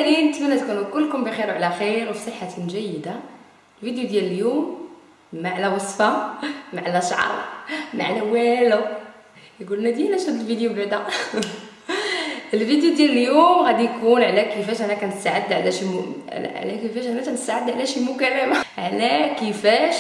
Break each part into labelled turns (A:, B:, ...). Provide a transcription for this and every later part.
A: ديالي، نتمنى تكونوا كلكم بخير وعلى خير وفي صحه جيده. الفيديو ديال اليوم ما على وصفه، ما على شعر، ما على والو. يقولنا دينا شاد الفيديو بعدا. الفيديو ديال اليوم غادي يكون على كيفاش انا كنستعد على شي مكالمه، على كيفاش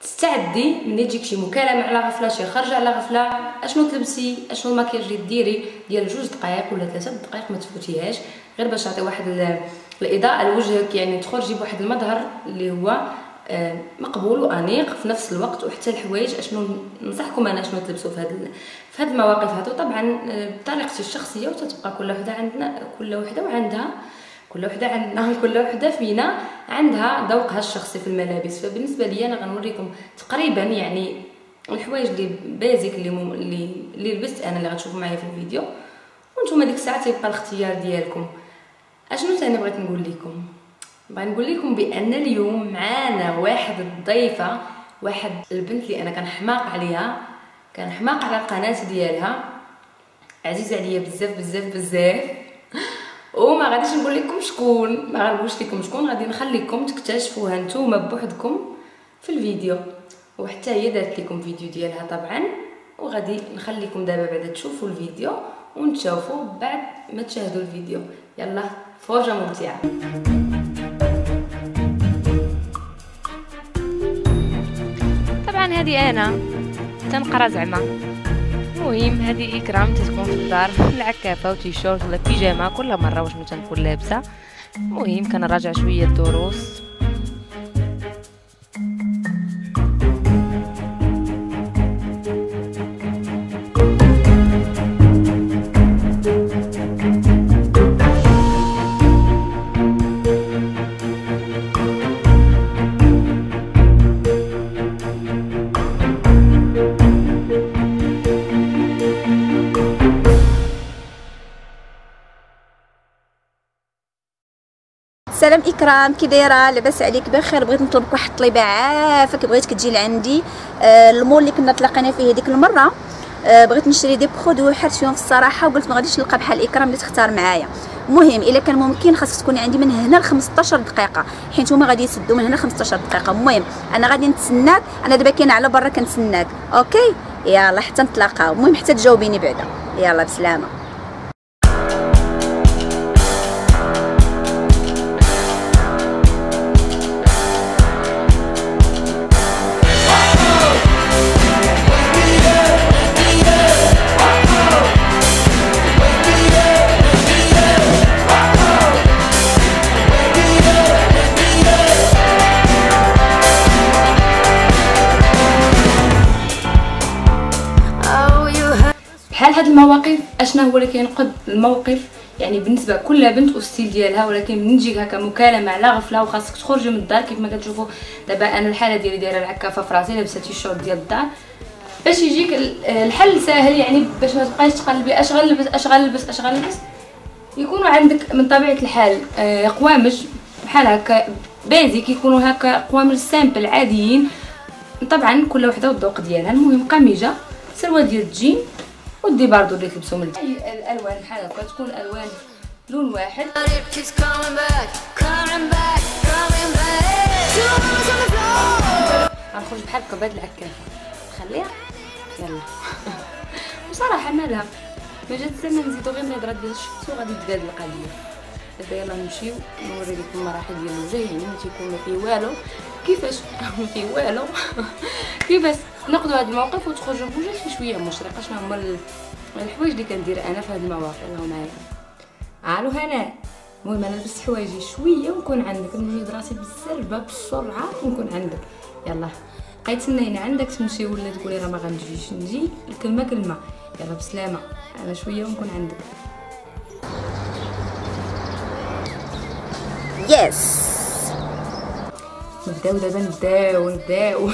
A: تستعدي ملي تجيك شي مكالمه على غفله، شي خرجه على غفله، اشنو تلبسي، اشنو المكياج اللي ديري ديال 2 دقائق ولا 3 دقائق ما تفوتيهاش، غير باش تعطي واحد الاضاءه لوجهك، يعني تخرجي بواحد المظهر اللي هو مقبول وانيق في نفس الوقت. وحتى الحوايج اشنو ننصحكم انا شنو تلبسوا في هاد المواقف هادو، طبعا بطريقتي الشخصيه، وتتبقى كل وحده فينا عندها ذوقها الشخصي في الملابس. فبالنسبه لي انا غنوريكم تقريبا يعني الحوايج اللي بيزيك اللي لبست انا، اللي غتشوفوا معايا في الفيديو، وانتم ديك الساعه تيبقى الاختيار ديالكم. اشنو ثاني بغيت نقول لكم؟ بغيت نقول لكم بان اليوم معانا واحد الضيفه، واحد البنت اللي انا كنحماق عليها، كنحماق على القناه ديالها، عزيزه عليا بزاف بزاف بزاف. وما غاديش نقول لكم شكون، ما غنقولش لكم شكون، غادي نخليكم تكتشفوها نتوما بوحدكم في الفيديو. وحتى هي دارت لكم فيديو ديالها طبعا، وغادي نخليكم دابا بعدا تشوفوا الفيديو ونتشافوا بعد ما تشاهدوا الفيديو. يلا فرجه ممتعه.
B: طبعا هذه انا تنقرا زعما. المهم هذه اكرام تتكون في الدار العكافه وتيشورت ولا بيجامه كل مره واش تنكون لابسه. المهم كنراجع شويه الدروس.
C: سلام اكرام، كي دايره؟ لاباس عليك؟ بخير. بغيت نطلبك واحد الطليبه عافاك، بغيتك تجي لعندي المول اللي كنا تلاقينا فيه هذيك المره. بغيت نشري دي برودوي حرت فيهم في الصراحه، وقلت ما غاديش نلقى بحال اكرام اللي تختار معايا. المهم الا كان ممكن خاصك تكوني عندي من هنا ل 15 دقيقه، حيت هما غادي يسدوا من هنا 15 دقيقه. المهم انا غادي نتسناك، انا دابا كاينه على برا كنتسناك. اوكي يلا حتى نتلاقاو. المهم حتى تجاوبيني بعدا. يلا بسلامه.
A: بحال هاد المواقف اشنا هو اللي كينقد الموقف، يعني بالنسبه كل بنت والستيل ديالها. ولكن من تجيك هكا مكالمه على غفله وخاصك تخرجي من الدار، كيف ما كتشوفوا دابا انا الحاله ديالي دايره العكافه في راسي، لابسه تيشورت ديال الدار، باش يجيك الحل ساهل، يعني باش ما تبقايش تقلبي اش غنلبس. يكونوا عندك من طبيعه الحال قوامج بحال هكا بيزيك، يكونوا هكا قوامج سامبل عاديين، طبعا كل وحده والذوق ديالها. المهم قميجه، سروال ديال الجين، ودي باردو اللي تلبسوا من الالوان بحال هكا، تكون الالوان لون واحد. غنخرج بحال هكا بهاد العكافه، خليها يلا. بصراحه مالها ما جات الزمان نزيدو غير الهضره ديال الشمس وغادي تقاد القضيه. دابا يلا نمشيو نوري لكم المراحل ديال الوجه، يعني ما تيكون ما فيه والو، كيفاش ما فيه والو. كيفاش ناخذوا هذا الموقف وتخرجوا بوجه شي شويه مشرقه. شنو هما الحوايج اللي كندير انا في هذه المواقف؟ يلا معايا عالو هنا. المهم انا لبست حوايجي شويه ونكون عندك، نجي راسي بالزربه بسرعه ونكون عندك. يلا بقيت تسنينا عندك تمشي ولا تقولي راه ما غنجيش، نجي الكلمه كلمه. يلا بسلامه، انا شويه ونكون عندك.
C: يس
A: نبداو دابا، نبداو.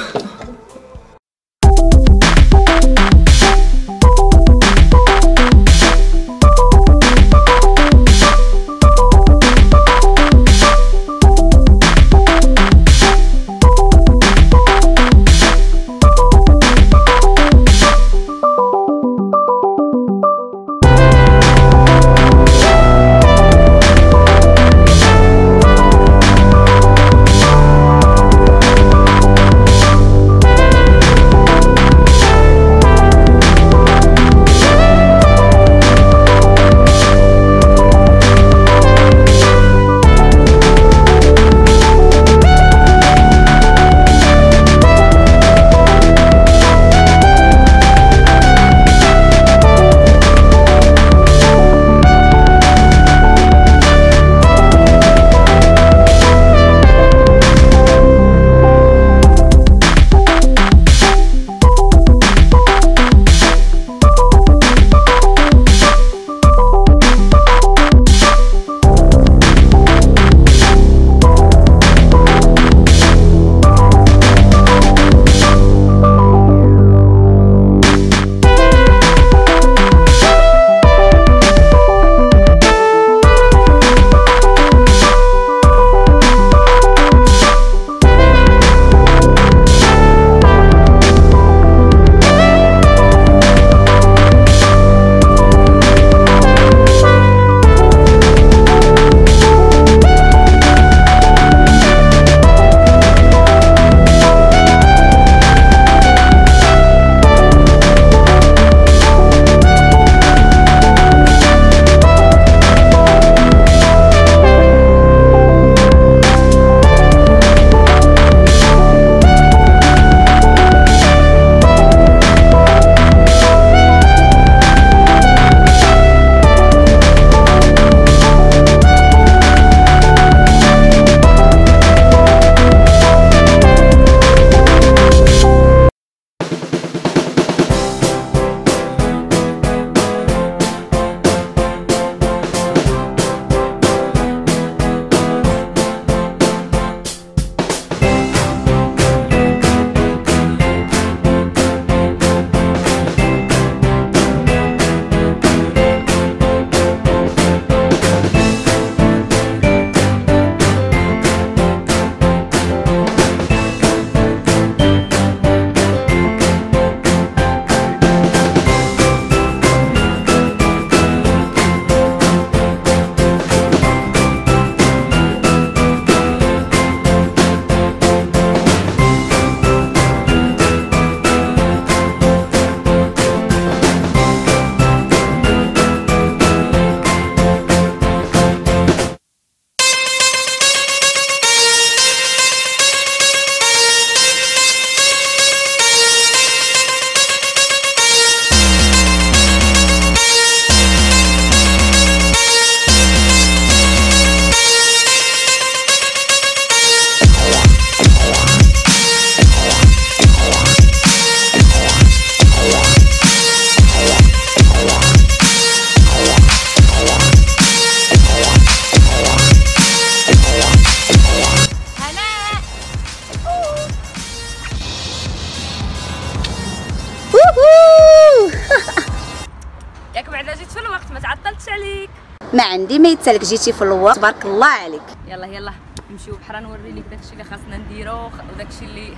B: ياك بعدا جيت في الوقت ما تعطلتش عليك.
C: ما عندي ما يتسالك، جيتي في الوقت تبارك الله عليك.
B: يلا نمشيو بحرا نوري لك داكشي اللي خاصنا نديرو وداكشي اللي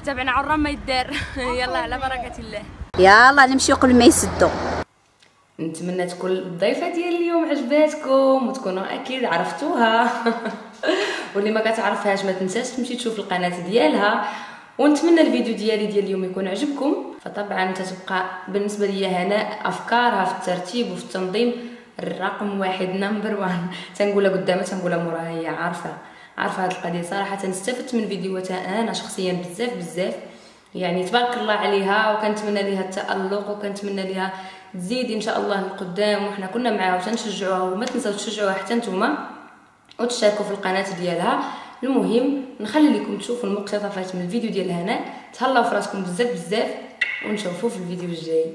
B: تابعنا عرام ما يدار. يلا على بركه الله.
C: يلا نمشيو قبل ما يسدوا.
A: نتمنى تكون الضيفه ديال اليوم عجباتكم وتكونوا اكيد عرفتوها. واللي ما كتعرفهاش ما تنساش تمشي تشوف القناه ديالها. ونتمنى الفيديو ديالي ديال اليوم يكون عجبكم. فطبعا تتبقى بالنسبه ليا هناء افكارها في الترتيب وفي التنظيم الرقم واحد نمبر 1. تنقولها قدامها تنقولها موراها، هي عارفه هاد القضيه. صراحه استفدت من فيديوهاتها انا شخصيا بزاف يعني تبارك الله عليها، وكنتمنى ليها التالق وكنتمنى ليها تزيد ان شاء الله لقدام، وحنا كنا معاها وتنشجعوها. وما تنساو تشجعوها حتى نتوما وتشاركوا في القناه ديالها. المهم نخلي لكم تشوفوا المقتطفات من الفيديو ديال هناء. تهلاو في راسكم بزاف ونشوفوا في الفيديو الجاي.